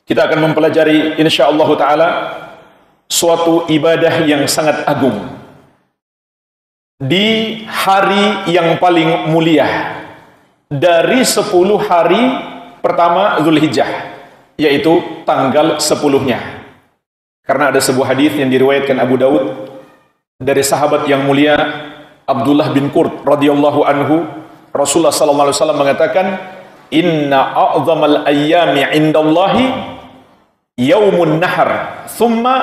Kita akan mempelajari insyaallah taala suatu ibadah yang sangat agung di hari yang paling mulia dari 10 hari pertama Zulhijjah, yaitu tanggal 10-nya. Karena ada sebuah hadis yang diriwayatkan Abu Daud dari sahabat yang mulia Abdullah bin Qurt radhiyallahu anhu, Rasulullah sallallahu alaihi wasallam mengatakan, "Inna a'dhamal ayyami 'indallahi yaumun nahar, thumma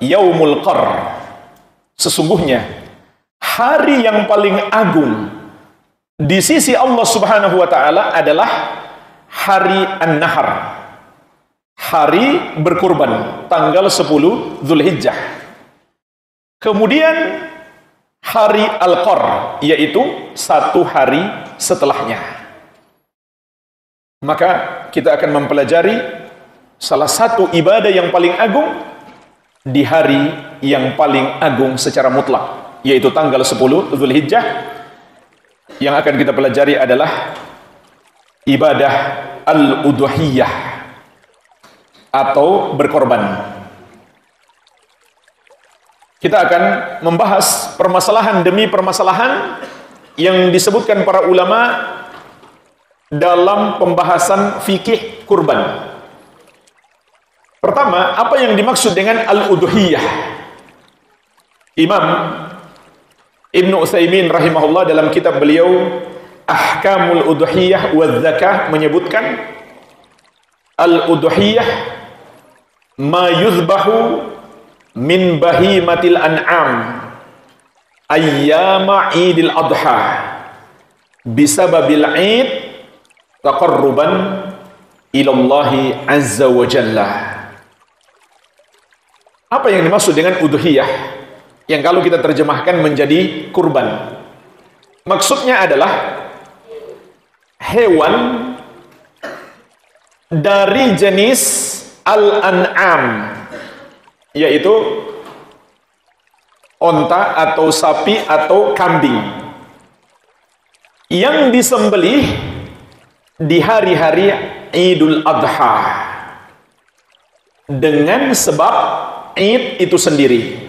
yaumul qar." Sesungguhnya hari yang paling agung di sisi Allah Subhanahu wa taala adalah hari An-Nahar, hari berkurban, tanggal 10 Zulhijjah. Kemudian hari Al-Qar, yaitu 1 hari setelahnya. Maka kita akan mempelajari salah satu ibadah yang paling agung di hari yang paling agung secara mutlak, yaitu tanggal 10 Zulhijjah. Yang akan kita pelajari adalah ibadah al-udhiyah atau berkorban. Kita akan membahas permasalahan demi permasalahan yang disebutkan para ulama dalam pembahasan fikih kurban. Pertama, apa yang dimaksud dengan al-udhiyah? Imam Ibnu Utsaimin rahimahullah dalam kitab beliau Ahkamul Udhiyah wa Zakah menyebutkan al-udhiyah ma yuzbahu min bahimatil an'am ayyama Idil Adha bisababil Id taqarruban ilallahi azza wa jalla. Apa yang dimaksud dengan udhiyah? Yang kalau kita terjemahkan menjadi kurban. Maksudnya adalah hewan dari jenis al-an'am, yaitu onta atau sapi atau kambing yang disembelih di hari-hari Idul Adha dengan sebab Id itu sendiri,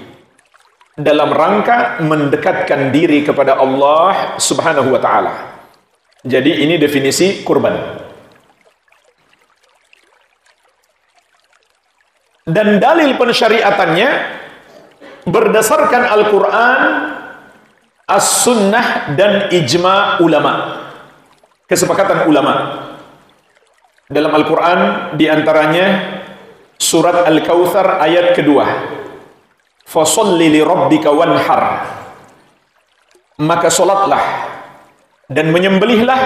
dalam rangka mendekatkan diri kepada Allah Subhanahu wa ta'ala. Jadi ini definisi kurban. Dan dalil pensyariatannya berdasarkan Al-Quran, As-Sunnah, dan ijma' ulama, kesepakatan ulama. Dalam Al-Quran diantaranya surat Al-Kautsar ayat kedua, fasholli li rabbika wanhar, maka solatlah dan menyembelihlah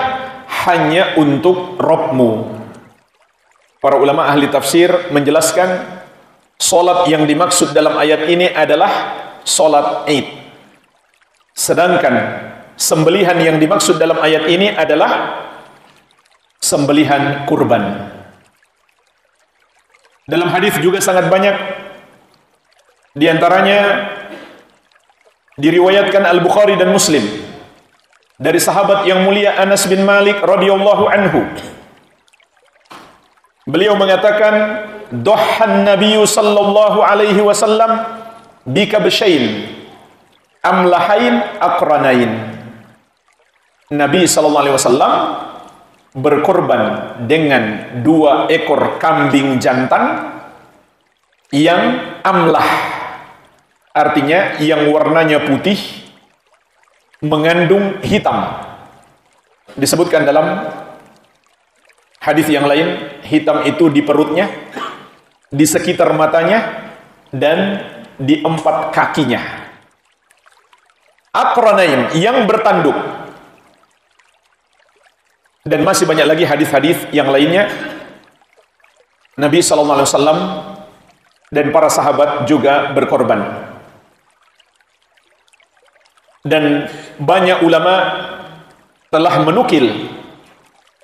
hanya untuk Rabbmu. Para ulama ahli tafsir menjelaskan solat yang dimaksud dalam ayat ini adalah solat Id, sedangkan sembelihan yang dimaksud dalam ayat ini adalah sembelihan kurban. Dalam hadis juga sangat banyak, di antaranya diriwayatkan Al-Bukhari dan Muslim dari sahabat yang mulia Anas bin Malik radhiyallahu anhu. Beliau mengatakan, "Dhahhan Nabiyyu sallallahu alaihi wasallam bikabshain amlahain aqranain." Nabi sallallahu alaihi wasallam berkorban dengan 2 ekor kambing jantan yang amlah, artinya yang warnanya putih mengandung hitam. Disebutkan dalam hadis yang lain, hitam itu di perutnya, di sekitar matanya, dan di 4 kakinya. Aqranain, yang bertanduk. Dan masih banyak lagi hadis-hadis yang lainnya. Nabi SAW dan para sahabat juga berkorban. Dan banyak ulama telah menukil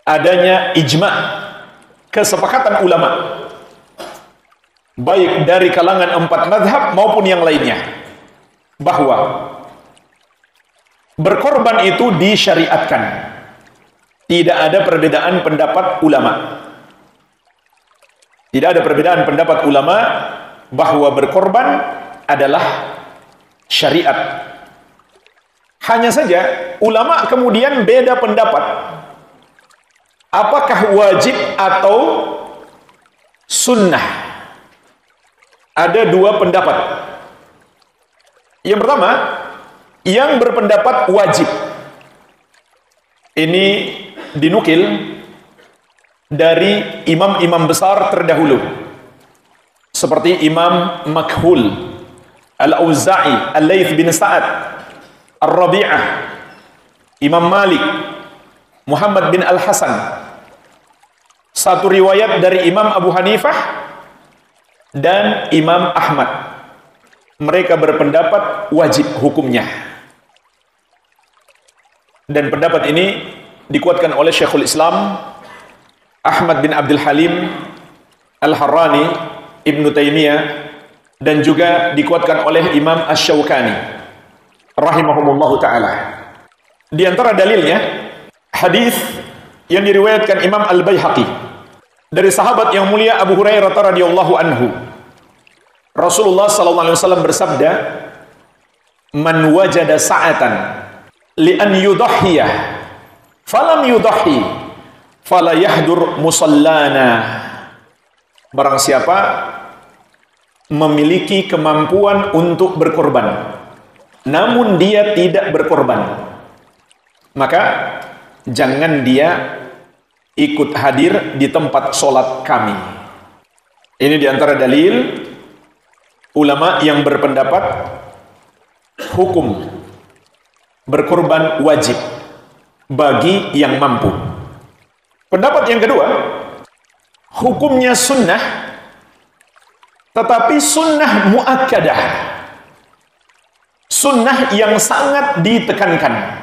adanya ijma', kesepakatan ulama, baik dari kalangan 4 mazhab maupun yang lainnya, bahwa berkorban itu disyariatkan. Tidak ada perbedaan pendapat ulama. Tidak ada perbedaan pendapat ulama bahwa berkorban adalah syariat. Hanya saja ulama kemudian beda pendapat. Apakah wajib atau sunnah? Ada dua pendapat. Yang pertama, yang berpendapat wajib. Ini dinukil dari imam-imam besar terdahulu. Seperti Imam Makhul, Al-Auza'i, Al-Layth bin Sa'ad, Ar-Rabi'ah, Imam Malik, Muhammad bin Al-Hasan. Satu riwayat dari Imam Abu Hanifah dan Imam Ahmad. Mereka berpendapat wajib hukumnya. Dan pendapat ini dikuatkan oleh Syekhul Islam Ahmad bin Abdul Halim Al-Harrani, Ibnu Taimiyah, dan juga dikuatkan oleh Imam Asy-Syaukani rahimahumullahu ta'ala. Di antara dalilnya hadis yang diriwayatkan Imam Al-Baihaqi dari sahabat yang mulia Abu Hurairah radhiyallahu anhu. Rasulullah sallallahu alaihi wasallam bersabda, "Man wajada sa'atan li an yudhhiya falam yudhhi fala yahdur musallana." Barang siapa memiliki kemampuan untuk berkorban namun dia tidak berkorban, maka jangan dia ikut hadir di tempat sholat kami. Ini diantara dalil ulama yang berpendapat hukum berkorban wajib bagi yang mampu. Pendapat yang kedua, hukumnya sunnah, tetapi sunnah muakkadah, sunnah yang sangat ditekankan.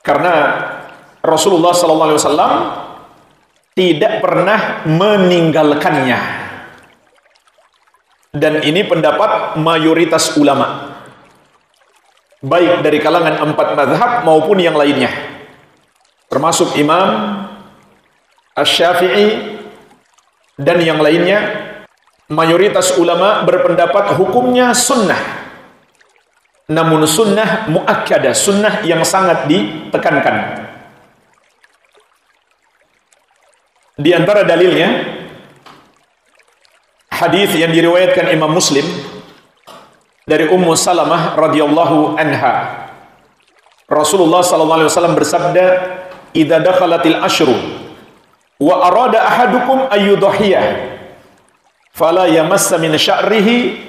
Karena Rasulullah SAW tidak pernah meninggalkannya. Dan ini pendapat mayoritas ulama, baik dari kalangan 4 mazhab maupun yang lainnya, termasuk Imam Asy-Syafi'i dan yang lainnya. Mayoritas ulama berpendapat hukumnya sunnah, namun sunnah muakkadah, sunnah yang sangat ditekankan. Di antara dalilnya hadis yang diriwayatkan Imam Muslim dari Ummu Salamah radhiyallahu anha. Rasulullah sallallahu alaihi wasallam bersabda, "Idza dakhalatil asyru wa arada ahadukum ayyudhhiya fala yamassa min sya'rihi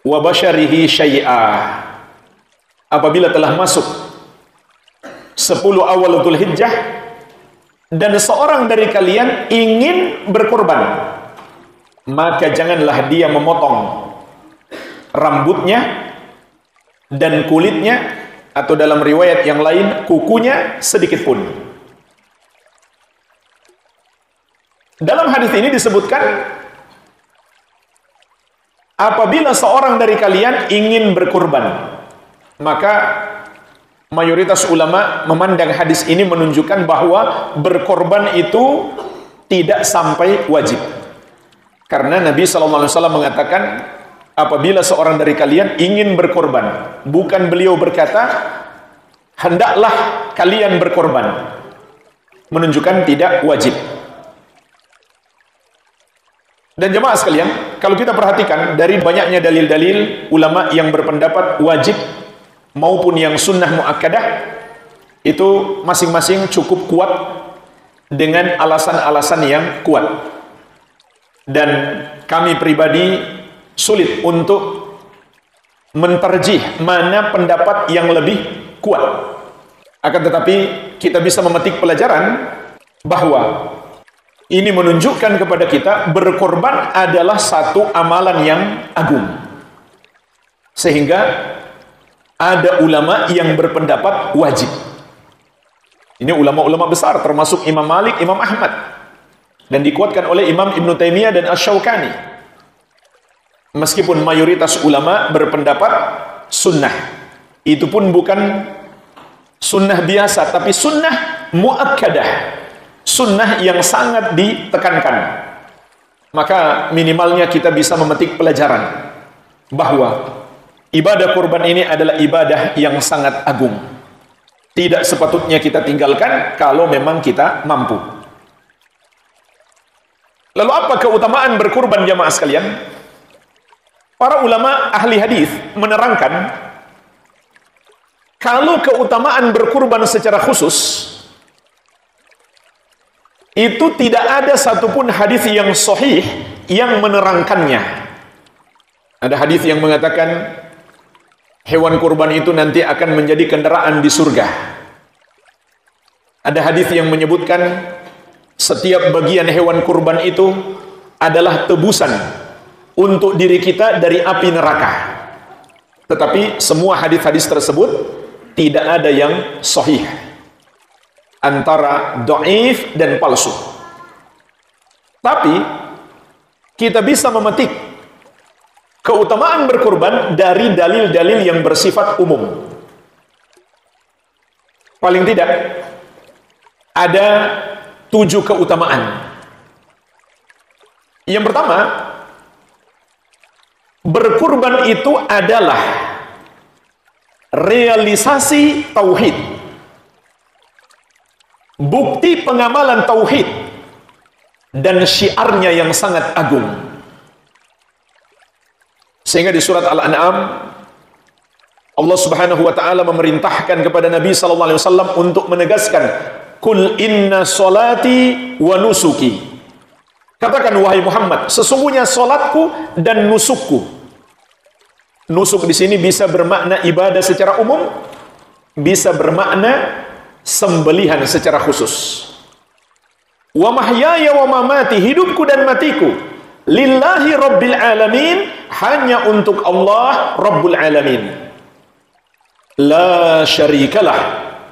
wa basyarihi syai'a." Apabila telah masuk 10 awal Dzulhijjah dan seorang dari kalian ingin berkorban, maka janganlah dia memotong rambutnya dan kulitnya, atau dalam riwayat yang lain kukunya sedikit pun. Dalam hadis ini disebutkan, apabila seorang dari kalian ingin berkorban, maka mayoritas ulama memandang hadis ini menunjukkan bahwa berkorban itu tidak sampai wajib. Karena Nabi SAW mengatakan, apabila seorang dari kalian ingin berkorban, bukan beliau berkata, hendaklah kalian berkorban. Menunjukkan tidak wajib. Dan jemaah sekalian, kalau kita perhatikan dari banyaknya dalil-dalil ulama yang berpendapat wajib maupun yang sunnah muakkadah, itu masing-masing cukup kuat dengan alasan-alasan yang kuat. Dan kami pribadi sulit untuk menterjih mana pendapat yang lebih kuat. Akan tetapi kita bisa memetik pelajaran bahwa ini menunjukkan kepada kita berkorban adalah satu amalan yang agung. Sehingga ada ulama yang berpendapat wajib. Ini ulama-ulama besar, termasuk Imam Malik, Imam Ahmad, dan dikuatkan oleh Imam Ibnu Taimiyah dan Asy-Syaukani. Meskipun mayoritas ulama berpendapat sunnah, itu pun bukan sunnah biasa, tapi sunnah muakkadah, sunnah yang sangat ditekankan. maka minimalnya kita bisa memetik pelajaran bahwa ibadah kurban ini adalah ibadah yang sangat agung. Tidak sepatutnya kita tinggalkan kalau memang kita mampu. Lalu apa keutamaan berkurban jamaah sekalian? Para ulama ahli hadis menerangkan kalau keutamaan berkurban secara khusus itu tidak ada satupun hadis yang sahih yang menerangkannya. Ada hadis yang mengatakan hewan kurban itu nanti akan menjadi kendaraan di surga. Ada hadis yang menyebutkan setiap bagian hewan kurban itu adalah tebusan untuk diri kita dari api neraka. Tetapi semua hadis-hadis tersebut tidak ada yang sahih, antara dhaif dan palsu. Tapi kita bisa memetik keutamaan berkurban dari dalil-dalil yang bersifat umum. Paling tidak ada 7 keutamaan. Yang pertama, berkurban itu adalah realisasi tauhid, bukti pengamalan tauhid, dan syiarnya yang sangat agung. Sehingga di surat Al-An'am Allah Subhanahu wa taala memerintahkan kepada Nabi sallallahu alaihi wasallam untuk menegaskan, "Qul inna salati wa nusuki." Katakan wahai Muhammad, sesungguhnya salatku dan nusukku. Nusuk di sini bisa bermakna ibadah secara umum, bisa bermakna sembelihan secara khusus. Wa mahyaya wa mamati, hidupku dan matiku lillahi rabbil alamin, hanya untuk Allah Rabbul alamin. La syarikalah,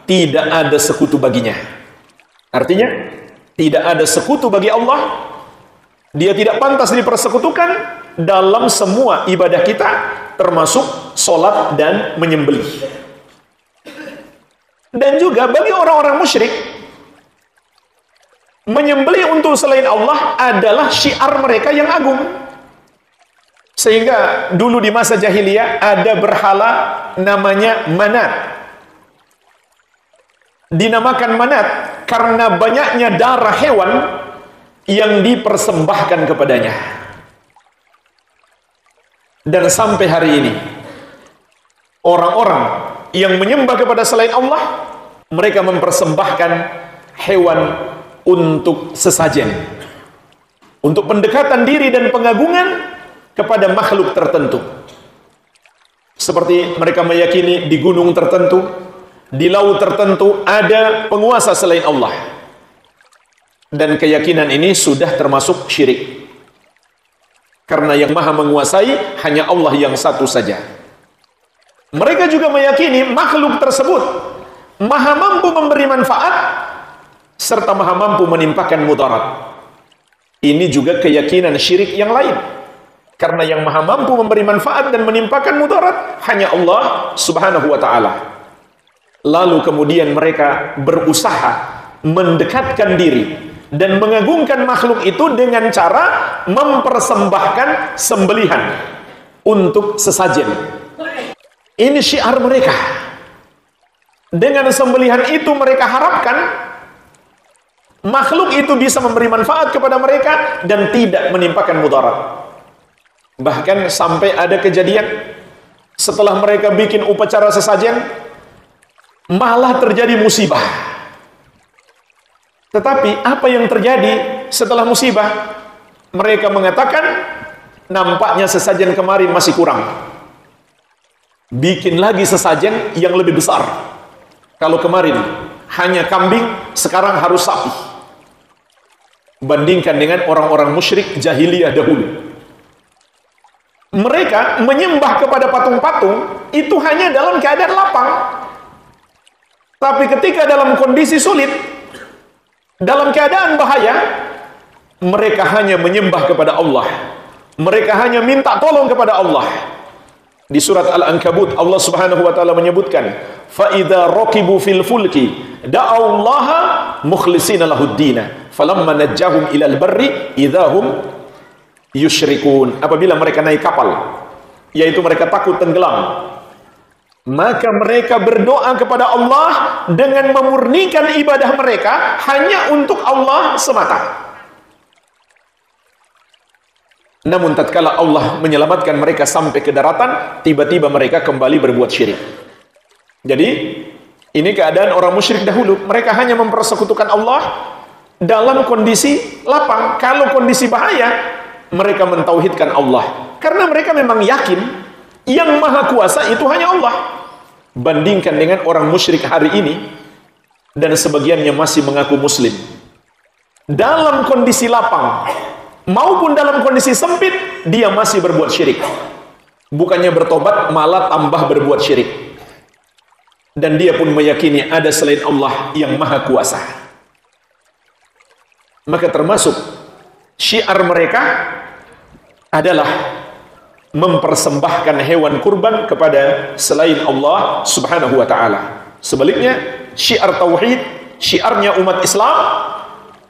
tidak ada sekutu baginya. Artinya tidak ada sekutu bagi Allah. Dia tidak pantas dipersekutukan dalam semua ibadah kita, termasuk sholat dan menyembelih. Dan juga bagi orang-orang musyrik, menyembelih untuk selain Allah adalah syiar mereka yang agung. Sehingga dulu di masa jahiliyah ada berhala namanya Manat. Dinamakan Manat karena banyaknya darah hewan yang dipersembahkan kepadanya. Dan sampai hari ini orang-orang yang menyembah kepada selain Allah, mereka mempersembahkan hewan untuk sesajen, untuk pendekatan diri dan pengagungan kepada makhluk tertentu. Seperti mereka meyakini di gunung tertentu, di laut tertentu ada penguasa selain Allah. Dan keyakinan ini sudah termasuk syirik. Karena yang maha menguasai hanya Allah yang satu saja. Mereka juga meyakini makhluk tersebut maha mampu memberi manfaat serta maha mampu menimpakan mudarat. Ini juga keyakinan syirik yang lain. Karena yang maha mampu memberi manfaat dan menimpakan mudarat hanya Allah Subhanahu wa ta'ala. Lalu kemudian mereka berusaha mendekatkan diri dan mengagungkan makhluk itu dengan cara mempersembahkan sembelihan untuk sesajen. Ini syiar mereka. Dengan sembelihan itu mereka harapkan makhluk itu bisa memberi manfaat kepada mereka dan tidak menimpakan mudarat. Bahkan sampai ada kejadian setelah mereka bikin upacara sesajen, malah terjadi musibah. Tetapi apa yang terjadi setelah musibah? Mereka mengatakan, nampaknya sesajen kemarin masih kurang. Bikin lagi sesajen yang lebih besar. Kalau kemarin hanya kambing, sekarang harus sapi. Bandingkan dengan orang-orang musyrik jahiliyah dahulu. Mereka menyembah kepada patung-patung itu hanya dalam keadaan lapang. Tapi ketika dalam kondisi sulit, dalam keadaan bahaya, mereka hanya menyembah kepada Allah. Mereka hanya minta tolong kepada Allah. Di surat Al-Ankabut Allah Subhanahu wa taala menyebutkan, "Fa idza raqibu fil fulki da'allaha mukhlishina lahud-din, falamma najjahum ilal barri idzahum yusyrikun. Apabila mereka naik kapal, yaitu mereka takut tenggelam, maka mereka berdoa kepada Allah dengan memurnikan ibadah mereka hanya untuk Allah semata. Namun tatkala Allah menyelamatkan mereka sampai ke daratan, tiba-tiba mereka kembali berbuat syirik. Jadi ini keadaan orang musyrik dahulu. Mereka hanya mempersekutukan Allah dalam kondisi lapang. Kalau kondisi bahaya, mereka mentauhidkan Allah. Karena mereka memang yakin yang maha kuasa itu hanya Allah. Bandingkan dengan orang musyrik hari ini, dan sebagiannya masih mengaku muslim. Dalam kondisi lapang maupun dalam kondisi sempit, dia masih berbuat syirik. Bukannya bertobat, malah tambah berbuat syirik. Dan dia pun meyakini ada selain Allah yang maha kuasa. Maka termasuk syiar mereka adalah mempersembahkan hewan kurban kepada selain Allah subhanahu wa ta'ala. Sebaliknya, syiar tauhid, syiarnya umat Islam,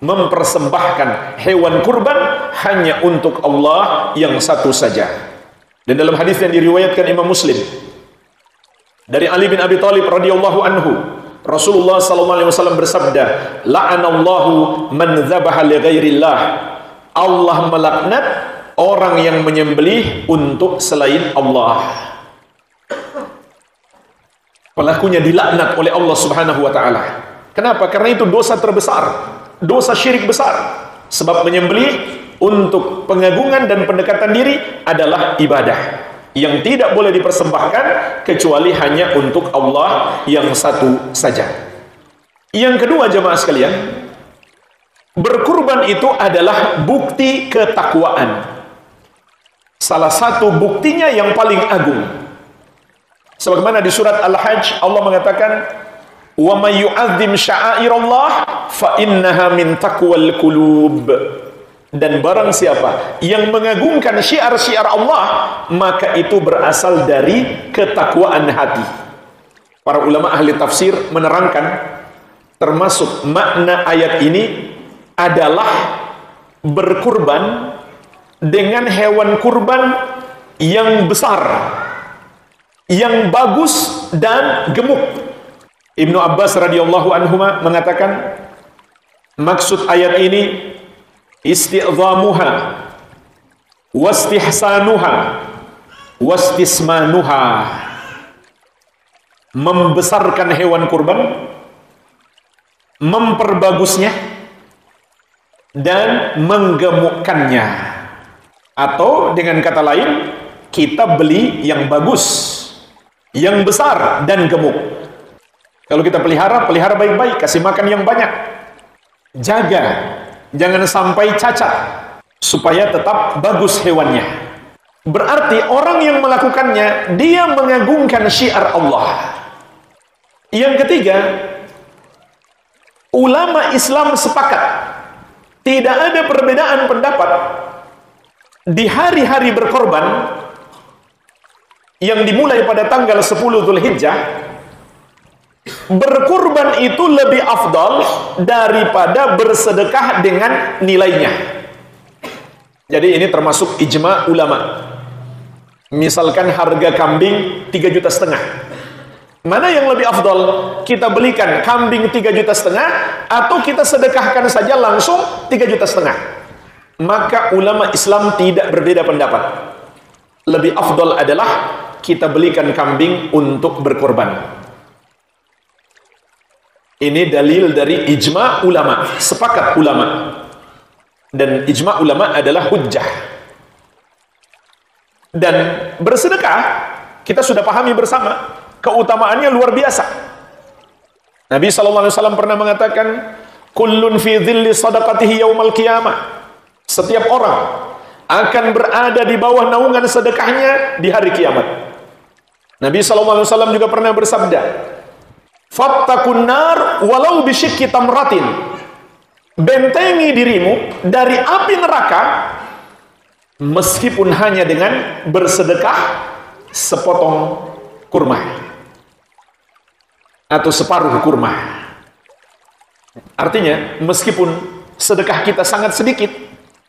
mempersembahkan hewan kurban hanya untuk Allah yang satu saja. Dan dalam hadis yang diriwayatkan Imam Muslim dari Ali bin Abi Thalib radhiyallahu anhu, Rasulullah sallallahu alaihi wasallam bersabda, "La'anallahu man dzabaha li ghairillah." Allah melaknat orang yang menyembelih untuk selain Allah. Pelakunya dilaknat oleh Allah subhanahu wa ta'ala. Kenapa? Karena itu dosa terbesar, dosa syirik besar. Sebab menyembelih untuk pengagungan dan pendekatan diri adalah ibadah yang tidak boleh dipersembahkan kecuali hanya untuk Allah yang satu saja. Yang kedua, jemaah sekalian, berkurban itu adalah bukti ketakwaan. Salah satu buktinya yang paling agung. Sebagaimana di surat Al-Hajj Allah mengatakan, "Wa may yu'azzim sya'airallah fa innaha min taqwal qulub." Dan barang siapa yang mengagungkan syiar-syiar Allah, maka itu berasal dari ketakwaan hati. Para ulama ahli tafsir menerangkan, termasuk makna ayat ini adalah berkurban dengan hewan kurban yang besar, yang bagus dan gemuk. Ibnu Abbas radhiyallahu anhu mengatakan, maksud ayat ini isti'dhamuha wastihsanuha wastismanuha, membesarkan hewan kurban, memperbagusnya, dan menggemukkannya. Atau dengan kata lain, kita beli yang bagus, yang besar dan gemuk. Kalau kita pelihara baik-baik, kasih makan yang banyak, jaga, jangan sampai cacat, supaya tetap bagus hewannya. Berarti orang yang melakukannya, dia mengagungkan syiar Allah. Yang ketiga, ulama Islam sepakat, tidak ada perbedaan pendapat di hari-hari berkorban yang dimulai pada tanggal 10 Dzulhijjah. Berkurban itu lebih afdal daripada bersedekah dengan nilainya. Jadi ini termasuk ijma ulama. Misalkan harga kambing 3,5 juta. Mana yang lebih afdal? Kita belikan kambing 3,5 juta atau kita sedekahkan saja langsung 3,5 juta? Maka ulama Islam tidak berbeda pendapat. Lebih afdal adalah kita belikan kambing untuk berkorban. Ini dalil dari ijma ulama, sepakat ulama. Dan ijma ulama adalah hujjah. Dan bersedekah, kita sudah pahami bersama, keutamaannya luar biasa. Nabi SAW pernah mengatakan, kullun fi dhilli sadaqatihi yaumal qiyamah. Setiap orang akan berada di bawah naungan sedekahnya di hari kiamat. Nabi SAW juga pernah bersabda, fattaqun nar walau bisyikki tamratin. Bentengi dirimu dari api neraka meskipun hanya dengan bersedekah sepotong kurma atau separuh kurma. Artinya, meskipun sedekah kita sangat sedikit,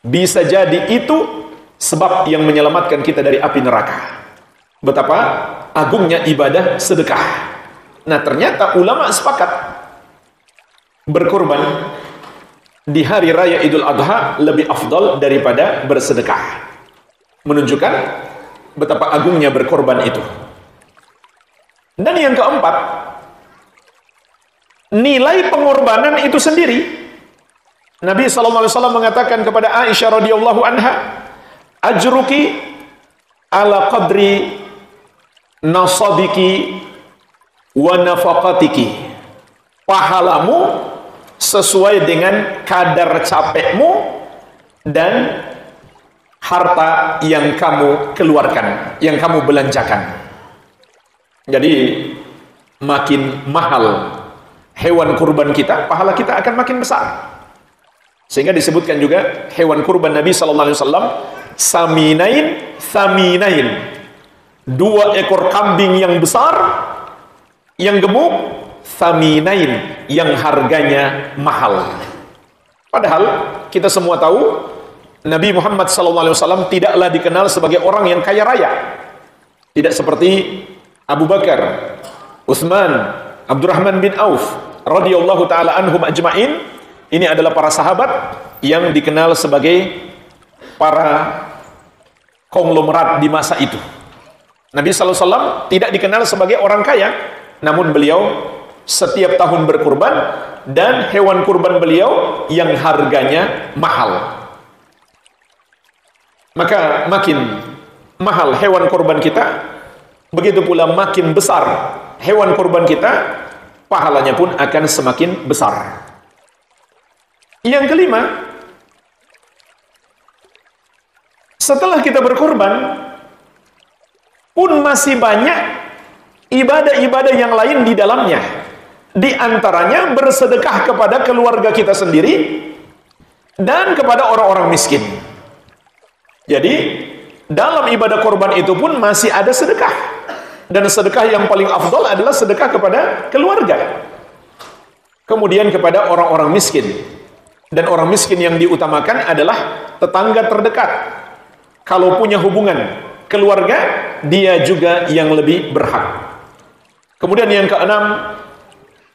bisa jadi itu sebab yang menyelamatkan kita dari api neraka. Betapa agungnya ibadah sedekah. Nah, ternyata ulama sepakat berkorban di hari raya Idul Adha lebih afdal daripada bersedekah. Menunjukkan betapa agungnya berkorban itu. Dan yang keempat, nilai pengorbanan itu sendiri. Nabi SAW mengatakan kepada Aisyah radhiyallahu anha, ajruki ala qadri nasabiki wa nafaqatiki. Pahalamu sesuai dengan kadar capekmu dan harta yang kamu keluarkan, yang kamu belanjakan. Jadi makin mahal hewan kurban kita, pahala kita akan makin besar. Sehingga disebutkan juga hewan kurban Nabi sallallahu alaihi wasallam saminain saminain. 2 ekor kambing yang besar, yang gemuk, saminain, yang harganya mahal. Padahal kita semua tahu Nabi Muhammad SAW tidaklah dikenal sebagai orang yang kaya raya. Tidak seperti Abu Bakar, Utsman, Abdurrahman bin Auf radhiyallahu taala anhum ajmain. Ini adalah para sahabat yang dikenal sebagai para konglomerat di masa itu. Nabi SAW tidak dikenal sebagai orang kaya, namun beliau setiap tahun berkurban dan hewan kurban beliau yang harganya mahal. Maka makin mahal hewan kurban kita, begitu pula makin besar hewan kurban kita, pahalanya pun akan semakin besar. Yang kelima, setelah kita berkorban pun masih banyak ibadah-ibadah yang lain di dalamnya. Di antaranya bersedekah kepada keluarga kita sendiri dan kepada orang-orang miskin. Jadi dalam ibadah korban itu pun masih ada sedekah. Dan sedekah yang paling afdal adalah sedekah kepada keluarga. Kemudian kepada orang-orang miskin. Dan orang miskin yang diutamakan adalah tetangga terdekat. Kalau punya hubungan keluarga, dia juga yang lebih berhak. Kemudian yang keenam,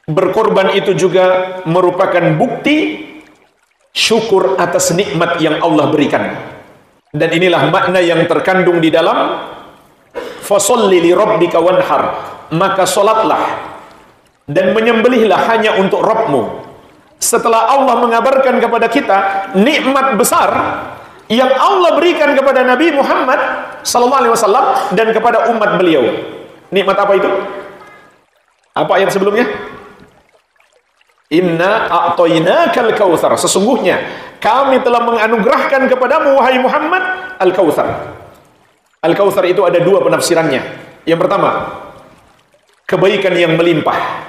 berkorban itu juga merupakan bukti syukur atas nikmat yang Allah berikan. Dan inilah makna yang terkandung di dalam fasholli li rabbika wanhar, maka salatlah dan menyembelihlah hanya untuk Rabbmu. Setelah Allah mengabarkan kepada kita nikmat besar yang Allah berikan kepada Nabi Muhammad SAW dan kepada umat beliau. Nikmat apa itu? Apa ayat sebelumnya? Inna a'tainakal kautsar. Sesungguhnya kami telah menganugerahkan kepadamu wahai Muhammad al-kautsar. Al-kautsar itu ada 2 penafsirannya. Yang pertama, kebaikan yang melimpah.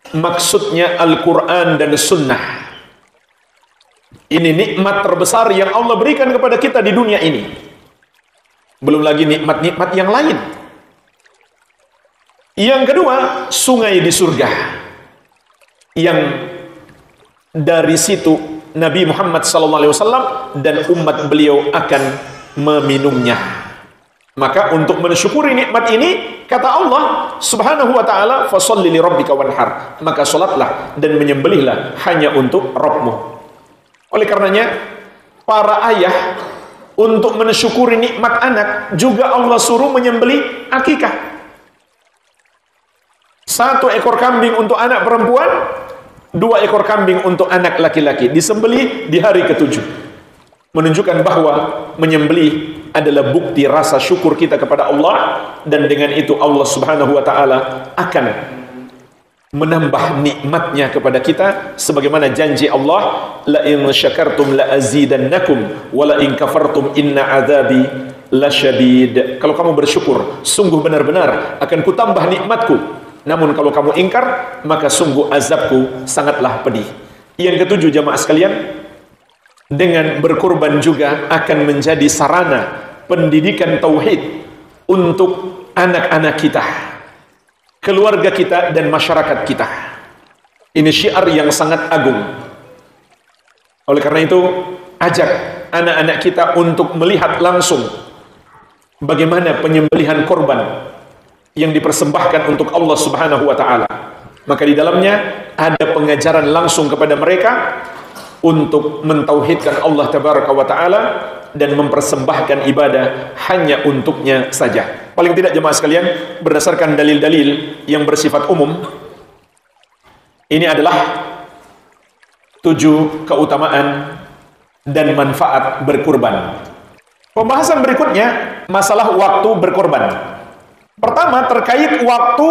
Maksudnya Al-Quran dan Sunnah. Ini nikmat terbesar yang Allah berikan kepada kita di dunia ini. Belum lagi nikmat-nikmat yang lain. Yang kedua, sungai di surga. Yang dari situ Nabi Muhammad SAW dan umat beliau akan meminumnya. Maka untuk mensyukuri nikmat ini, kata Allah Subhanahu wa taala, fasholli li rabbika wanhar, maka salatlah dan menyembelihlah hanya untuk Rabbmu. Oleh karenanya, para ayah untuk mensyukuri nikmat anak juga Allah suruh menyembelih akikah. 1 ekor kambing untuk anak perempuan, 2 ekor kambing untuk anak laki-laki, disembelih di hari ke-7. Menunjukkan bahwa menyembelih adalah bukti rasa syukur kita kepada Allah, dan dengan itu Allah Subhanahu wa taala akan menambah nikmatnya kepada kita sebagaimana janji Allah, la in syakartum la azidannakum wa la in kafartum inna adzabi lasyadid. Kalau kamu bersyukur, sungguh benar-benar akan kutambah nikmatku. Namun kalau kamu ingkar, maka sungguh azabku sangatlah pedih. Yang ke-7 jamaah sekalian, dengan berkorban juga akan menjadi sarana pendidikan tauhid untuk anak-anak kita, keluarga kita dan masyarakat kita. Ini syiar yang sangat agung. Oleh karena itu, ajak anak-anak kita untuk melihat langsung bagaimana penyembelihan korban yang dipersembahkan untuk Allah Subhanahu wa taala. Maka di dalamnya ada pengajaran langsung kepada mereka untuk mentauhidkan Allah Tabaraka wa taala dan mempersembahkan ibadah hanya untuknya saja. Paling tidak jemaah sekalian, berdasarkan dalil-dalil yang bersifat umum, ini adalah 7 keutamaan dan manfaat berkurban. Pembahasan berikutnya masalah waktu berkorban. Pertama, terkait waktu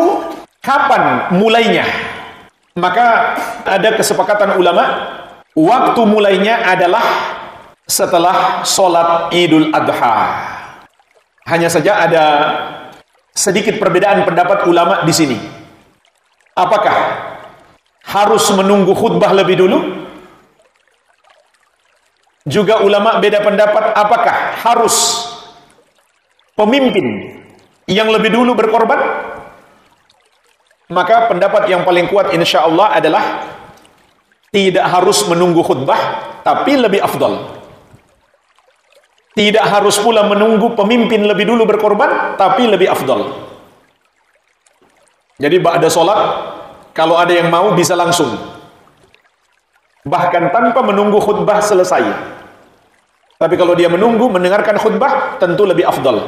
kapan mulainya. Maka ada kesepakatan ulama, waktu mulainya adalah setelah sholat Idul Adha. Hanya saja ada sedikit perbedaan pendapat ulama di sini. Apakah harus menunggu khutbah lebih dulu? Juga ulama beda pendapat, apakah harus pemimpin yang lebih dulu berkorban? Maka pendapat yang paling kuat insya Allah adalah tidak harus menunggu khutbah, tapi lebih afdal. Tidak harus pula menunggu pemimpin lebih dulu berkorban, tapi lebih afdal. Jadi ba'da sholat, kalau ada yang mau bisa langsung, bahkan tanpa menunggu khutbah selesai. Tapi kalau dia menunggu mendengarkan khutbah, tentu lebih afdal.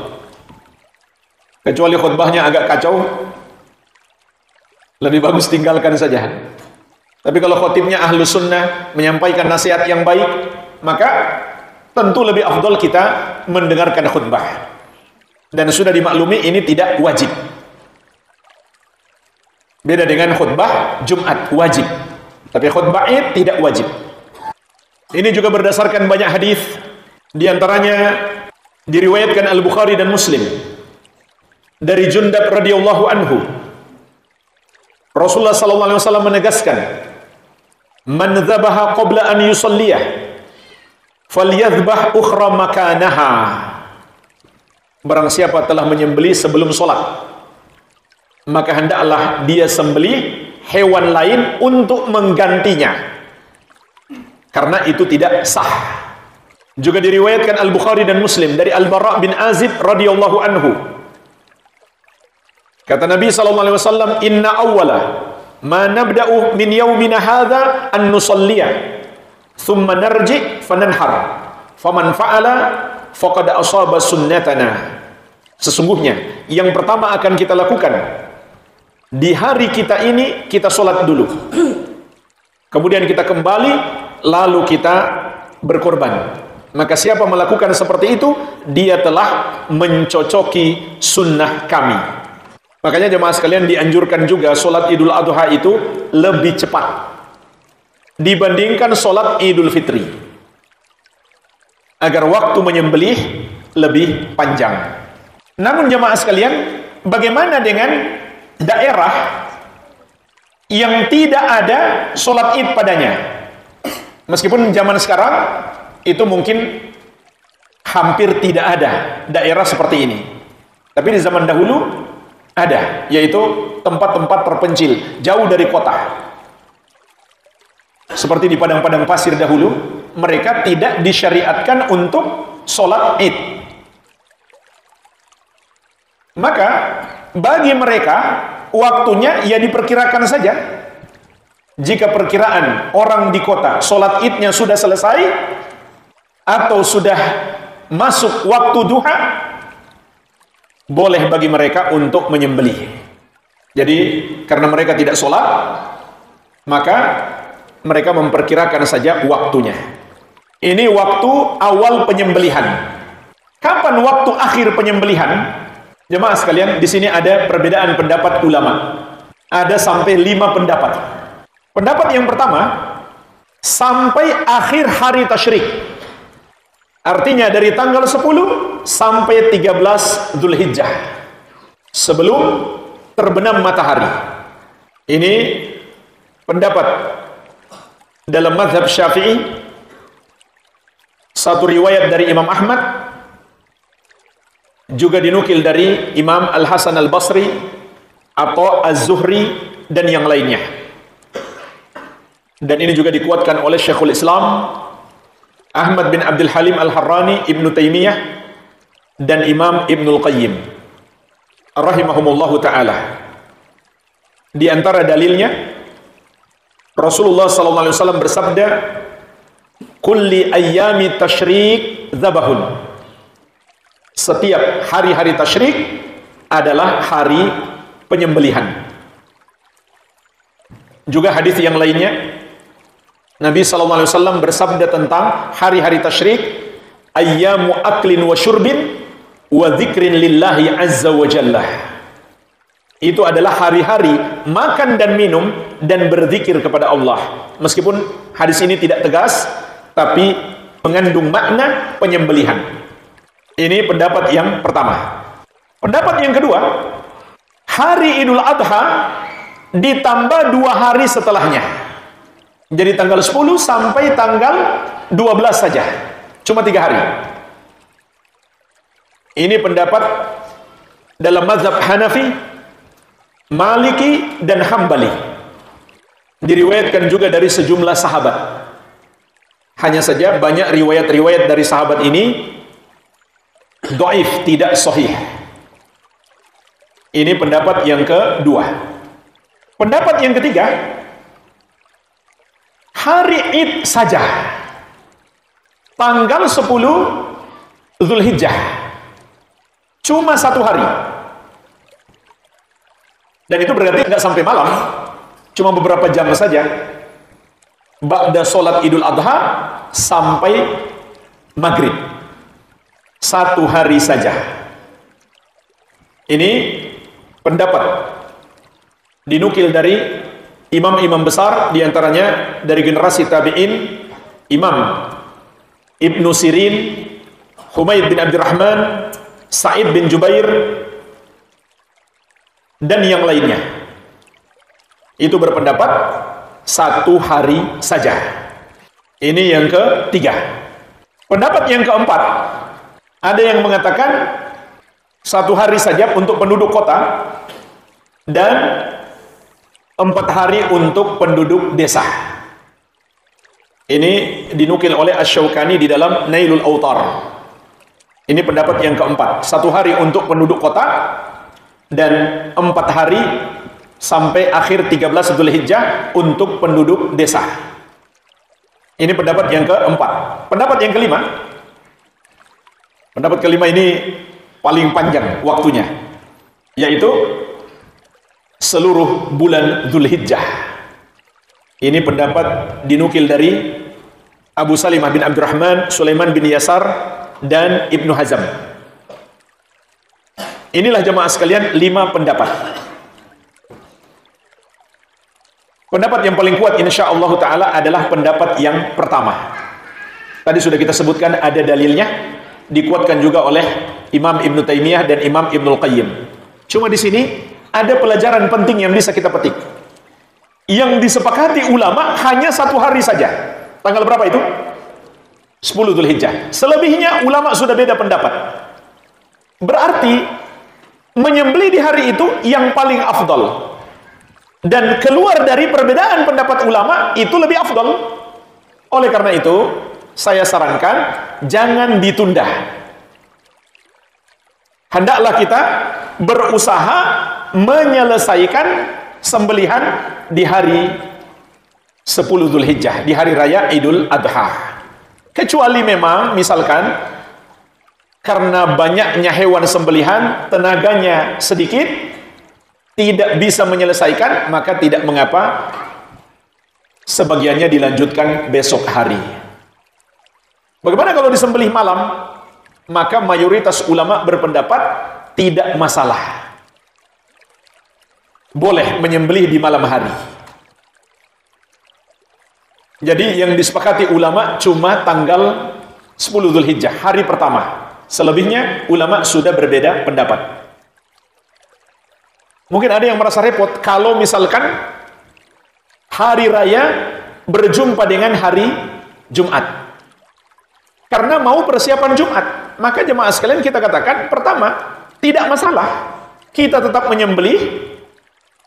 Kecuali khutbahnya agak kacau, lebih bagus tinggalkan saja. Tapi kalau khotibnya ahlu sunnah, menyampaikan nasihat yang baik, maka tentu lebih afdal kita mendengarkan khutbah. Dan sudah dimaklumi ini tidak wajib. Beda dengan khutbah Jumat wajib, tapi khutbah Id tidak wajib. Ini juga berdasarkan banyak hadis, di antaranya diriwayatkan Al-Bukhari dan Muslim dari Jundab radhiyallahu anhu. Rasulullah sallallahu alaihi wasallam menegaskan, "Man dzabaha qabla an yusalliyah falyadhbah ukhra makanaha." Barang siapa telah menyembelih sebelum sholat, maka hendaklah dia sembelih hewan lain untuk menggantinya, karena itu tidak sah. Juga diriwayatkan Al-Bukhari dan Muslim dari Al-Bara' bin Azib radhiyallahu anhu. Kata Nabi sallallahu alaihi wasallam, "Inna awwala ma nabda'u min yaumina hadza an nusalliya, thumma narji' fananhar. Faman fa'ala faqad asaba sunnatana." Sesungguhnya yang pertama akan kita lakukan di hari kita ini, kita sholat dulu. Kemudian kita kembali, lalu kita berkorban. Maka siapa melakukan seperti itu, dia telah mencocoki sunnah kami. Makanya jemaah sekalian dianjurkan juga sholat Idul Adha itu lebih cepat dibandingkan sholat Idul Fitri, agar waktu menyembelih lebih panjang. Namun jemaah sekalian, bagaimana dengan daerah yang tidak ada sholat Id padanya? Meskipun zaman sekarang itu mungkin hampir tidak ada daerah seperti ini, tapi di zaman dahulu ada, yaitu tempat-tempat terpencil, jauh dari kota. Seperti di padang-padang pasir dahulu, mereka tidak disyariatkan untuk sholat Id. Maka bagi mereka waktunya ya diperkirakan saja. Jika perkiraan orang di kota sholat Idnya sudah selesai atau sudah masuk waktu duha, boleh bagi mereka untuk menyembelih. Jadi karena mereka tidak sholat, maka mereka memperkirakan saja waktunya. Ini waktu awal penyembelihan. Kapan waktu akhir penyembelihan? Jemaah sekalian, di sini ada perbedaan pendapat ulama. Ada sampai 5 pendapat. Pendapat yang pertama, sampai akhir hari tasyrik. Artinya dari tanggal 10 sampai 13 Dzulhijjah, sebelum terbenam matahari. Ini pendapat dalam mazhab Syafi'i. Satu riwayat dari Imam Ahmad, juga dinukil dari Imam Al-Hasan Al-Basri atau Az-Zuhri dan yang lainnya. Dan ini juga dikuatkan oleh Syekhul Islam Ahmad bin Abdul Halim Al-Harrani, Ibnu Taimiyah, dan Imam Ibnul Qayyim rahimahumullahu ta'ala. Di antara dalilnya, Rasulullah SAW bersabda, kulli ayyami tasyrik zabahun. Setiap hari-hari tasyrik adalah hari penyembelihan. Juga hadis yang lainnya, Nabi SAW bersabda tentang hari-hari tasyrik, ayyamu aklin wa syurbin wa dzikrin lillahi azza wa jalla. Itu adalah hari-hari makan dan minum dan berzikir kepada Allah. Meskipun hadis ini tidak tegas, tapi mengandung makna penyembelihan. Ini pendapat yang pertama. Pendapat yang kedua, hari Idul Adha ditambah 2 hari setelahnya. Jadi tanggal 10 sampai tanggal 12 saja. Cuma 3 hari. Ini pendapat dalam mazhab Hanafi, Maliki, dan Hambali. Diriwayatkan juga dari sejumlah sahabat. Hanya saja banyak riwayat-riwayat dari sahabat ini dhaif, tidak sahih. Ini pendapat yang kedua. Pendapat yang ketiga, hari Id saja, tanggal 10 Zulhijjah, cuma 1 hari. Dan itu berarti nggak sampai malam, cuma beberapa jam saja. Ba'da sholat Idul Adha sampai maghrib, 1 hari saja. Ini pendapat dinukil dari imam-imam besar, diantaranya dari generasi tabi'in, Imam Ibnu Sirin, Humaid bin Abdurrahman, Sa'id bin Jubair, dan yang lainnya. Itu berpendapat 1 hari saja. Ini yang ketiga. Pendapat yang keempat, ada yang mengatakan 1 hari saja untuk penduduk kota dan 4 hari untuk penduduk desa. Ini dinukil oleh Asy-Syaukani di dalam Nailul Autar. Ini pendapat yang keempat, 1 hari untuk penduduk kota dan 4 hari sampai akhir 13 Zulhijjah untuk penduduk desa. Ini pendapat yang keempat. Pendapat yang kelima, pendapat kelima ini paling panjang waktunya, yaitu seluruh bulan Zulhijjah. Ini pendapat dinukil dari Abu Salimah bin Abdurrahman, Sulaiman bin Yasar, dan Ibnu Hazm. Inilah jemaah sekalian 5 pendapat. Pendapat yang paling kuat insyaallah ta'ala adalah pendapat yang pertama. Tadi sudah kita sebutkan ada dalilnya, dikuatkan juga oleh Imam Ibnu Taimiyah dan Imam Ibnul Qayyim. Cuma di sini ada pelajaran penting yang bisa kita petik. Yang disepakati ulama hanya 1 hari saja. Tanggal berapa itu? 10 Zulhijjah. Selebihnya ulama sudah beda pendapat. Berarti menyembelih di hari itu yang paling afdal. Dan keluar dari perbedaan pendapat ulama itu lebih afdal. Oleh karena itu, saya sarankan jangan ditunda. Hendaklah kita berusaha menyelesaikan sembelihan di hari 10 Zulhijjah, di hari raya Idul Adha. Kecuali memang misalkan karena banyaknya hewan sembelihan, tenaganya sedikit, tidak bisa menyelesaikan, maka tidak mengapa sebagiannya dilanjutkan besok hari. Bagaimana kalau disembelih malam? Maka mayoritas ulama berpendapat tidak masalah. Boleh menyembelih di malam hari. Jadi yang disepakati ulama cuma tanggal 10 Zulhijjah, hari pertama. Selebihnya ulama sudah berbeda pendapat. Mungkin ada yang merasa repot kalau misalkan hari raya berjumpa dengan hari Jumat. Karena mau persiapan Jumat, maka jemaah sekalian kita katakan, pertama, tidak masalah. Kita tetap menyembelih,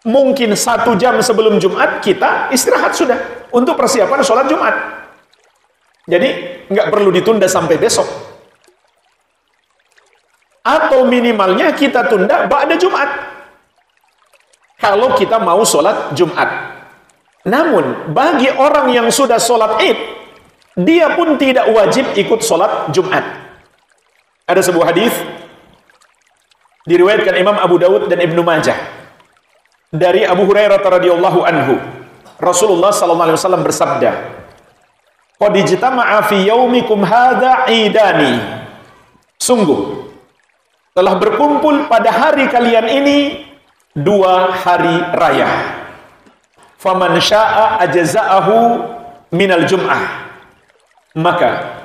mungkin 1 jam sebelum Jumat kita istirahat sudah untuk persiapan sholat Jumat. Jadi nggak perlu ditunda sampai besok. Atau minimalnya kita tunda ba'da Jumat. Kalau kita mau sholat Jumat. Namun bagi orang yang sudah sholat Id, dia pun tidak wajib ikut sholat Jumat. Ada sebuah hadis diriwayatkan Imam Abu Dawud dan Ibnu Majah dari Abu Hurairah radhiyallahu anhu. Rasulullah sallallahu alaihi wasallam bersabda, "Qad ijtama'a fi yaumikum hadza 'idani." Sungguh telah berkumpul pada hari kalian ini dua hari raya. Faman syaa ajza'ahu minal jum'ah. Maka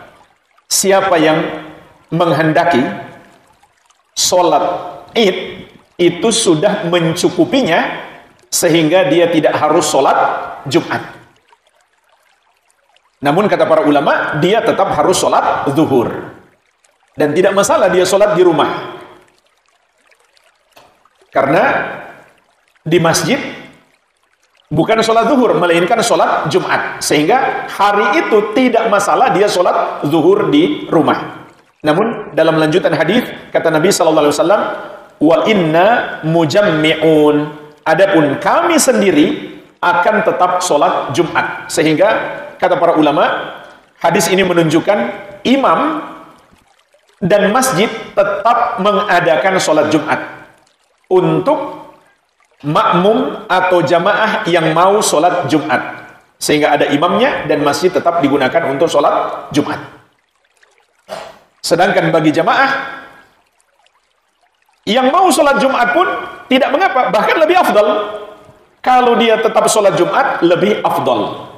siapa yang menghendaki sholat Id itu sudah mencukupinya sehingga dia tidak harus sholat Jumat. Namun kata para ulama, dia tetap harus sholat zuhur. Dan tidak masalah dia sholat di rumah. Karena di masjid bukan sholat zuhur, melainkan sholat Jumat. Sehingga hari itu tidak masalah dia sholat zuhur di rumah. Namun dalam lanjutan hadis kata Nabi sallallahu alaihi wasallam, "Wa inna mujammi'un." Adapun kami sendiri akan tetap sholat Jumat. Sehingga kata para ulama, hadis ini menunjukkan imam dan masjid tetap mengadakan sholat Jumat untuk makmum atau jamaah yang mau sholat Jumat. Sehingga ada imamnya dan masjid tetap digunakan untuk sholat Jumat. Sedangkan bagi jamaah yang mau sholat Jumat pun tidak mengapa, bahkan lebih afdal. Kalau dia tetap sholat Jumat, lebih afdal.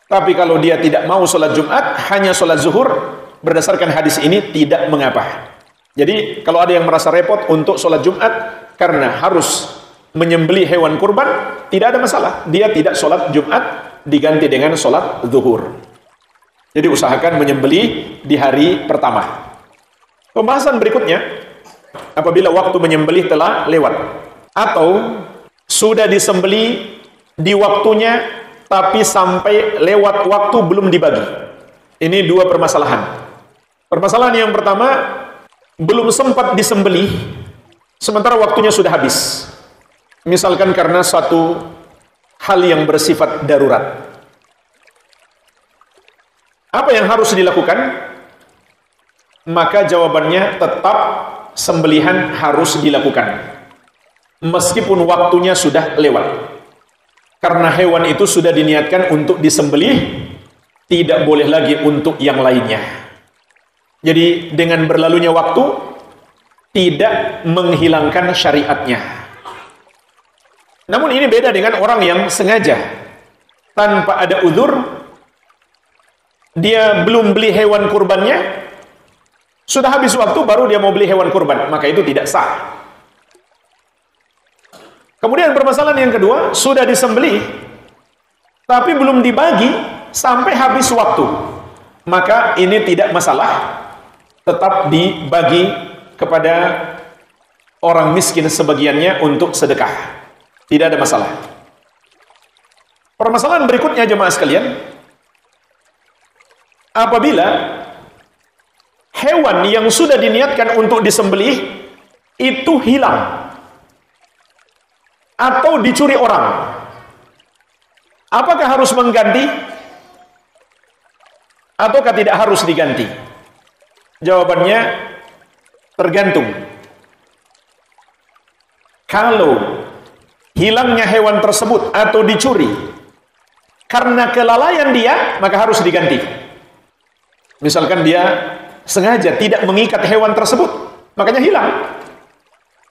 Tapi kalau dia tidak mau sholat Jumat, hanya sholat zuhur, berdasarkan hadis ini tidak mengapa. Jadi kalau ada yang merasa repot untuk sholat Jumat karena harus menyembelih hewan kurban, tidak ada masalah. Dia tidak sholat Jumat, diganti dengan sholat zuhur. Jadi usahakan menyembelih di hari pertama. Pembahasan berikutnya, apabila waktu menyembelih telah lewat atau sudah disembelih di waktunya tapi sampai lewat waktu belum dibagi. Ini dua permasalahan. Permasalahan yang pertama, belum sempat disembelih sementara waktunya sudah habis. Misalkan karena suatu hal yang bersifat darurat. Apa yang harus dilakukan? Maka jawabannya tetap sembelihan harus dilakukan meskipun waktunya sudah lewat. Karena hewan itu sudah diniatkan untuk disembelih, tidak boleh lagi untuk yang lainnya. Jadi dengan berlalunya waktu tidak menghilangkan syariatnya. Namun ini beda dengan orang yang sengaja tanpa ada uzur, dia belum beli hewan kurbannya, sudah habis waktu baru dia mau beli hewan kurban, maka itu tidak sah. Kemudian permasalahan yang kedua, sudah disembelih tapi belum dibagi sampai habis waktu, maka ini tidak masalah, tetap dibagi kepada orang miskin sebagiannya untuk sedekah, tidak ada masalah. Permasalahan berikutnya jemaah sekalian, apabila hewan yang sudah diniatkan untuk disembelih itu hilang atau dicuri orang, apakah harus mengganti ataukah tidak harus diganti? Jawabannya tergantung. Kalau hilangnya hewan tersebut atau dicuri karena kelalaian dia, maka harus diganti. Misalkan dia sengaja tidak mengikat hewan tersebut, makanya hilang,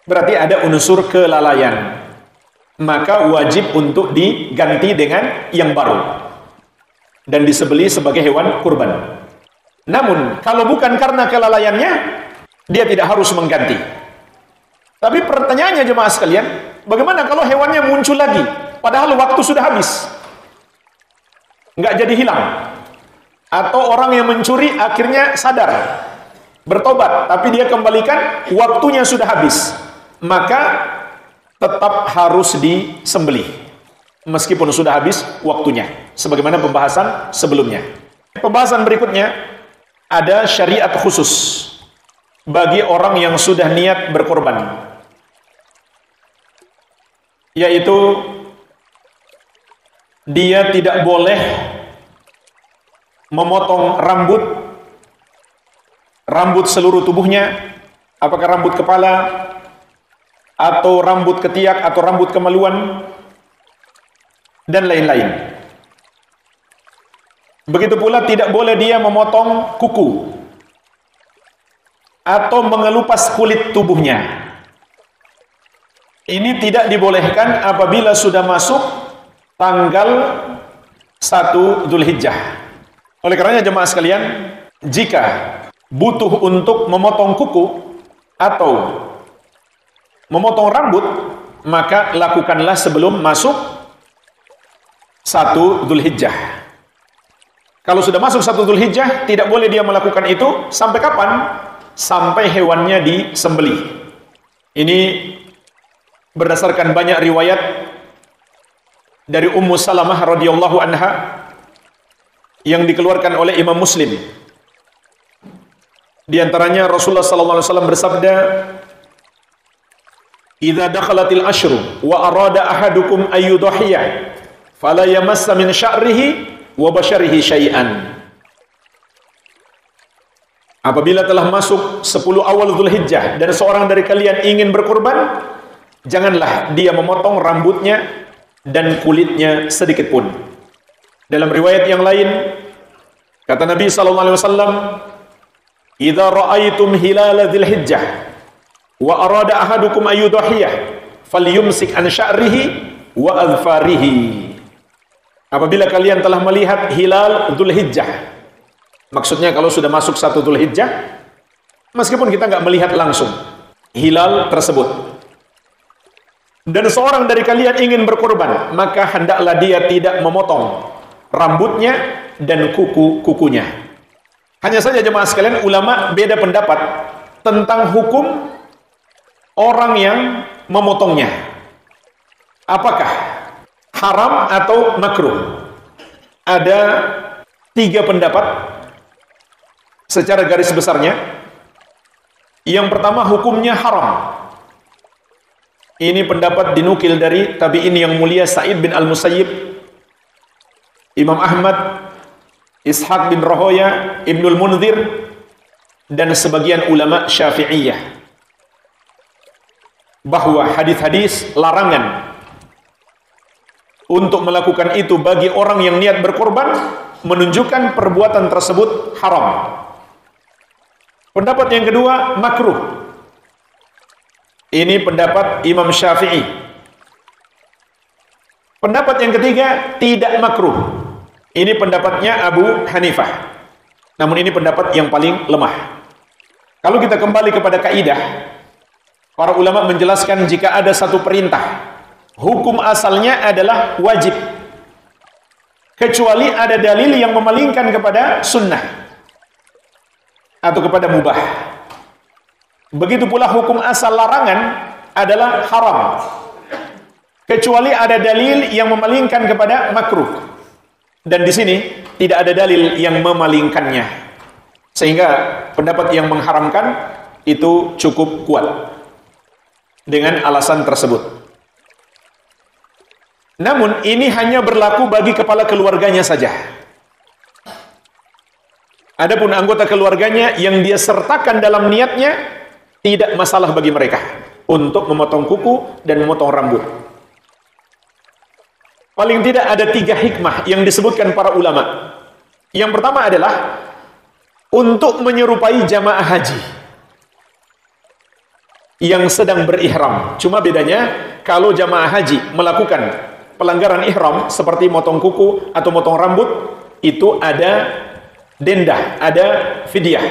berarti ada unsur kelalaian, maka wajib untuk diganti dengan yang baru dan disembelih sebagai hewan kurban. Namun kalau bukan karena kelalaiannya, dia tidak harus mengganti. Tapi pertanyaannya jemaah sekalian, bagaimana kalau hewannya muncul lagi padahal waktu sudah habis, nggak jadi hilang? Atau orang yang mencuri akhirnya sadar, bertobat, tapi dia kembalikan, waktunya sudah habis, maka tetap harus disembelih meskipun sudah habis waktunya, sebagaimana pembahasan sebelumnya. Pembahasan berikutnya, ada syariat khusus bagi orang yang sudah niat berkorban, yaitu dia tidak boleh memotong rambut seluruh tubuhnya, apakah rambut kepala atau rambut ketiak atau rambut kemaluan dan lain-lain. Begitu pula tidak boleh dia memotong kuku atau mengelupas kulit tubuhnya. Ini tidak dibolehkan apabila sudah masuk tanggal 1 Dzulhijjah. Oleh karenanya jemaah sekalian, jika butuh untuk memotong kuku atau memotong rambut, maka lakukanlah sebelum masuk 1 Dzulhijjah. Kalau sudah masuk 1 Dzulhijjah, tidak boleh dia melakukan itu sampai kapan? Sampai hewannya disembelih. Ini berdasarkan banyak riwayat dari Ummu Salamah radhiyallahu anha yang dikeluarkan oleh Imam Muslim. Di antaranya Rasulullah sallallahu alaihi wasallam bersabda, "Idza dakhalatil asyru wa arada ahadukum ayyudhiya, fala yamassa min sya'rihi wa basyarihi syai'an." Apabila telah masuk 10 awal Dzulhijjah dan seorang dari kalian ingin berkurban, janganlah dia memotong rambutnya dan kulitnya sedikit pun. Dalam riwayat yang lain, kata Nabi sallallahu alaihi wasallam, "Idza ra'aitum hilal Dzulhijjah wa arada ahadukum ayyudhiyah, falyumsik an sya'rihi wa adfarihi." Apabila kalian telah melihat hilal Dzulhijjah, maksudnya kalau sudah masuk 1 Dzulhijjah, meskipun kita nggak melihat langsung hilal tersebut, dan seorang dari kalian ingin berkorban, maka hendaklah dia tidak memotong rambutnya dan kuku-kukunya. Hanya saja jemaah sekalian, ulama beda pendapat tentang hukum orang yang memotongnya. Apakah haram atau makruh? Ada 3 pendapat secara garis besarnya. Yang pertama, hukumnya haram. Ini pendapat dinukil dari tabi'in yang mulia Sa'id bin Al-Musayyib, Imam Ahmad, Ishaq bin Rahoya, Ibnul Munzir, dan sebagian ulama Syafi'iyah, bahwa hadis-hadis larangan untuk melakukan itu bagi orang yang niat berkorban menunjukkan perbuatan tersebut haram. Pendapat yang kedua, makruh. Ini pendapat Imam Syafi'i. Pendapat yang ketiga, tidak makruh. Ini pendapatnya Abu Hanifah. Namun ini pendapat yang paling lemah. Kalau kita kembali kepada kaidah, para ulama menjelaskan jika ada satu perintah, hukum asalnya adalah wajib, kecuali ada dalil yang memalingkan kepada sunnah atau kepada mubah. Begitu pula hukum asal larangan adalah haram, kecuali ada dalil yang memalingkan kepada makruh. Dan di sini tidak ada dalil yang memalingkannya, sehingga pendapat yang mengharamkan itu cukup kuat dengan alasan tersebut. Namun ini hanya berlaku bagi kepala keluarganya saja. Adapun anggota keluarganya yang dia sertakan dalam niatnya, tidak masalah bagi mereka untuk memotong kuku dan memotong rambut. Paling tidak ada 3 hikmah yang disebutkan para ulama. Yang pertama adalah untuk menyerupai jamaah haji yang sedang berihram. Cuma bedanya kalau jamaah haji melakukan pelanggaran ihram seperti motong kuku atau motong rambut, itu ada denda, ada fidyah.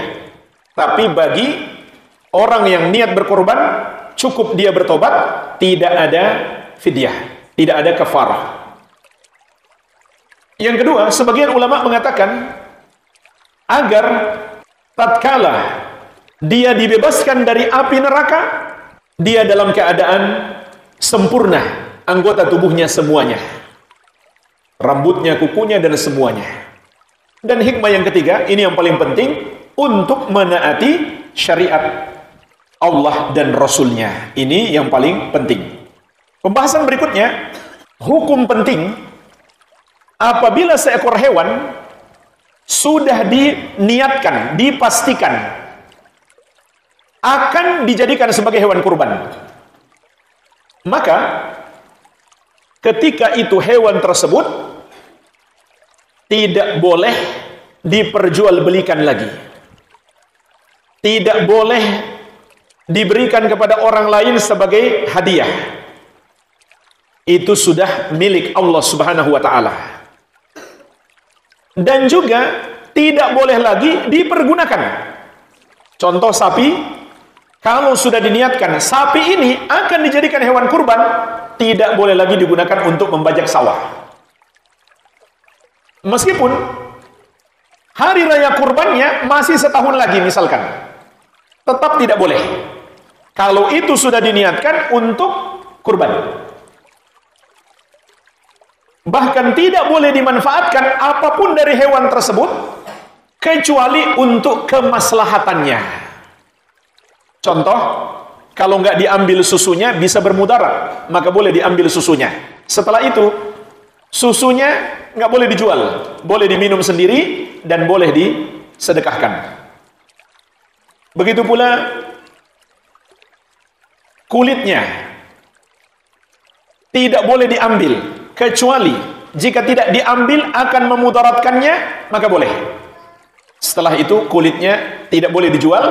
Tapi bagi orang yang niat berkorban, cukup dia bertobat, tidak ada fidyah, tidak ada kafarah. Yang kedua, sebagian ulama mengatakan agar tatkala dia dibebaskan dari api neraka, dia dalam keadaan sempurna anggota tubuhnya semuanya, rambutnya, kukunya, dan semuanya. Dan hikmah yang ketiga, ini yang paling penting, untuk menaati syariat Allah dan Rasulnya. Ini yang paling penting. Pembahasan berikutnya, hukum penting apabila seekor hewan sudah diniatkan, dipastikan akan dijadikan sebagai hewan kurban, maka ketika itu hewan tersebut tidak boleh diperjualbelikan lagi, tidak boleh diberikan kepada orang lain sebagai hadiah. Itu sudah milik Allah Subhanahu wa ta'ala. Dan juga tidak boleh lagi dipergunakan. Contoh sapi, kalau sudah diniatkan sapi ini akan dijadikan hewan kurban, tidak boleh lagi digunakan untuk membajak sawah. Meskipun hari raya kurbannya masih setahun lagi misalkan, tetap tidak boleh kalau itu sudah diniatkan untuk kurban. Bahkan tidak boleh dimanfaatkan apapun dari hewan tersebut kecuali untuk kemaslahatannya. Contoh, kalau nggak diambil susunya bisa bermudarat, maka boleh diambil susunya. Setelah itu susunya nggak boleh dijual, boleh diminum sendiri dan boleh disedekahkan. Begitu pula kulitnya tidak boleh diambil, kecuali jika tidak diambil akan memudaratkannya, maka boleh. Setelah itu kulitnya tidak boleh dijual,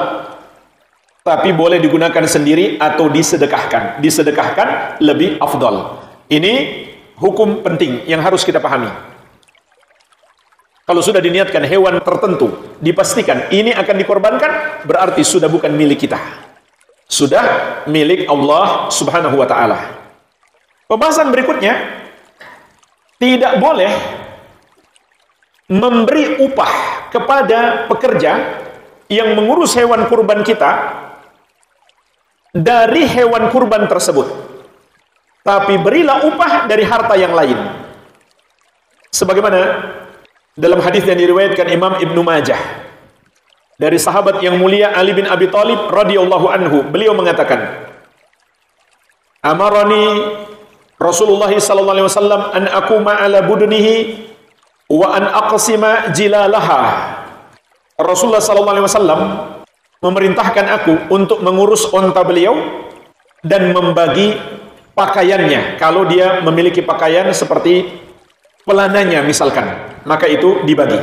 tapi boleh digunakan sendiri atau disedekahkan. Disedekahkan lebih afdal. Ini hukum penting yang harus kita pahami. Kalau sudah diniatkan hewan tertentu, dipastikan ini akan dikorbankan, berarti sudah bukan milik kita. Sudah milik Allah Subhanahu wa ta'ala. Pembahasan berikutnya, tidak boleh memberi upah kepada pekerja yang mengurus hewan kurban kita dari hewan kurban tersebut. Tapi berilah upah dari harta yang lain. Sebagaimana dalam hadis yang diriwayatkan Imam Ibnu Majah dari sahabat yang mulia Ali bin Abi Thalib radhiyallahu anhu, beliau mengatakan, amarani Rasulullah sallallahu alaihi wasallam an aquma ala budunihi wa an aqsima jilalaha. Rasulullah sallallahu alaihi wasallam memerintahkan aku untuk mengurus onta beliau dan membagi pakaiannya. Kalau dia memiliki pakaian seperti pelananya misalkan, maka itu dibagi.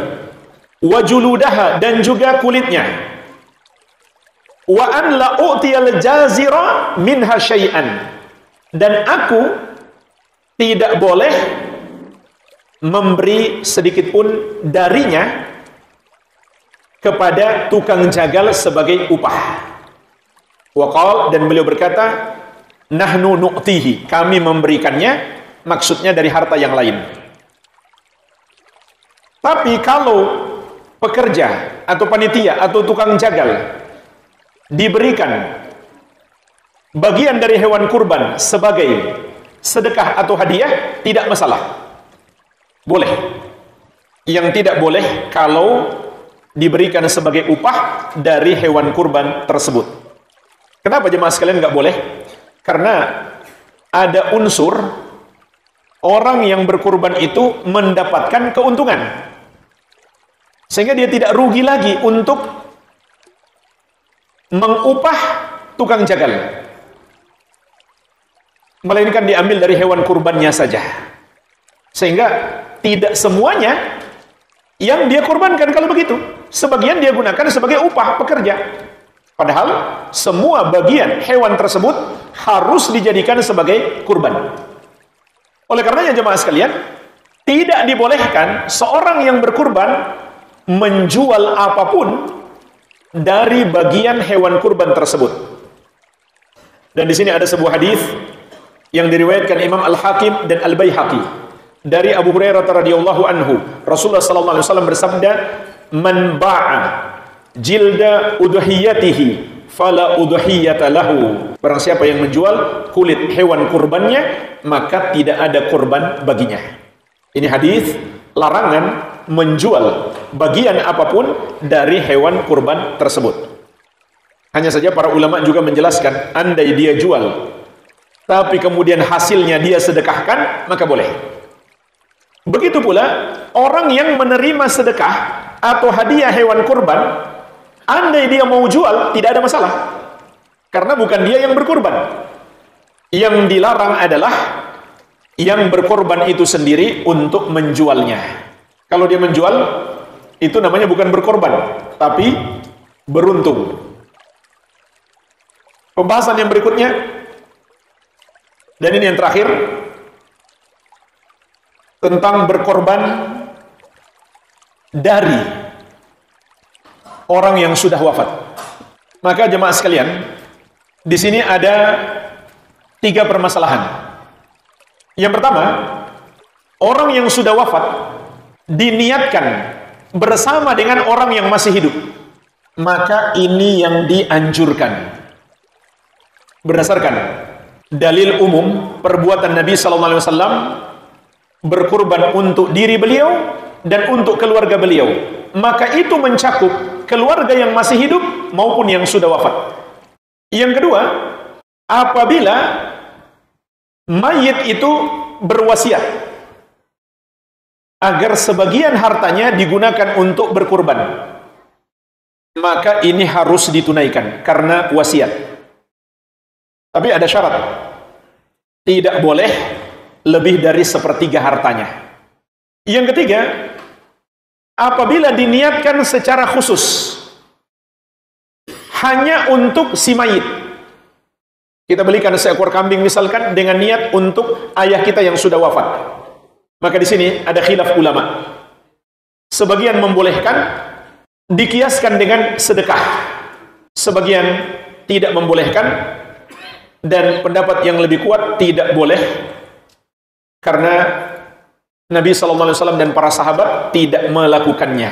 Wa juludaha, dan juga kulitnya. Wa an la u'tiyal jazira minha syai'an, dan aku tidak boleh memberi sedikit pun darinya kepada tukang jagal sebagai upah. Waqal, dan beliau berkata, nahnu nu'tihi, kami memberikannya, maksudnya dari harta yang lain. Tapi kalau pekerja atau panitia atau tukang jagal diberikan bagian dari hewan kurban sebagai sedekah atau hadiah, tidak masalah, boleh. Yang tidak boleh kalau diberikan sebagai upah dari hewan kurban tersebut. Kenapa jemaah sekalian nggak boleh? Karena ada unsur orang yang berkurban itu mendapatkan keuntungan, sehingga dia tidak rugi lagi untuk mengupah tukang jagal, melainkan diambil dari hewan kurbannya saja. Sehingga tidak semuanya yang dia kurbankan kalau begitu, sebagian dia gunakan sebagai upah pekerja. Padahal semua bagian hewan tersebut harus dijadikan sebagai kurban. Oleh karenanya jemaah sekalian, tidak dibolehkan seorang yang berkurban menjual apapun dari bagian hewan kurban tersebut. Dan di sini ada sebuah hadis yang diriwayatkan Imam Al-Hakim dan Al-Baihaqi dari Abu Hurairah radhiyallahu anhu. Rasulullah sallallahu alaihi wasallam bersabda, "Man ba'a jilda udhiyatihi fala udhiyata lahu." Barang siapa yang menjual kulit hewan kurbannya, maka tidak ada kurban baginya. Ini hadis larangan menjual bagian apapun dari hewan kurban tersebut. Hanya saja para ulama juga menjelaskan, andai dia jual tapi kemudian hasilnya dia sedekahkan, maka boleh. Begitu pula orang yang menerima sedekah atau hadiah hewan kurban, andai dia mau jual, tidak ada masalah, karena bukan dia yang berkurban. Yang dilarang adalah yang berkorban itu sendiri untuk menjualnya. Kalau dia menjual, itu namanya bukan berkorban, tapi beruntung. Pembahasan yang berikutnya, dan ini yang terakhir, tentang berkorban dari orang yang sudah wafat. Maka jemaah sekalian, di sini ada 3 permasalahan. Yang pertama, orang yang sudah wafat diniatkan bersama dengan orang yang masih hidup, maka ini yang dianjurkan berdasarkan dalil umum perbuatan Nabi SAW berkurban untuk diri beliau dan untuk keluarga beliau, maka itu mencakup keluarga yang masih hidup maupun yang sudah wafat. Yang kedua, apabila mayit itu berwasiat agar sebagian hartanya digunakan untuk berkurban, maka ini harus ditunaikan karena wasiat. Tapi ada syarat, tidak boleh lebih dari 1/3 hartanya. Yang ketiga, apabila diniatkan secara khusus hanya untuk si mayit, kita belikan seekor kambing misalkan dengan niat untuk ayah kita yang sudah wafat, maka di sini ada khilaf ulama. Sebagian membolehkan, dikiaskan dengan sedekah, sebagian tidak membolehkan, dan pendapat yang lebih kuat tidak boleh, karena Nabi SAW dan para sahabat tidak melakukannya.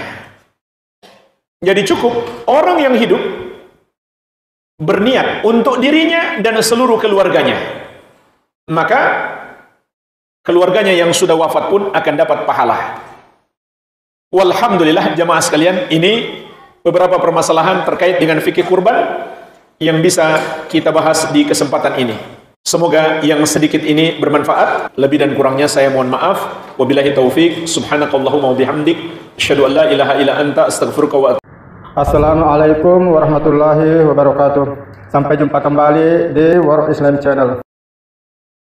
Jadi cukup orang yang hidup berniat untuk dirinya dan seluruh keluarganya, maka keluarganya yang sudah wafat pun akan dapat pahala. Walhamdulillah jamaah sekalian, ini beberapa permasalahan terkait dengan fikih kurban yang bisa kita bahas di kesempatan ini. Semoga yang sedikit ini bermanfaat. Lebih dan kurangnya saya mohon maaf. Wabillahi taufik. Subhanakallahumma wabihamdik, asyhadu an la ilaha illa anta, astaghfiruka wa atubu. Assalamualaikum warahmatullahi wabarakatuh. Sampai jumpa kembali di World Islam Channel.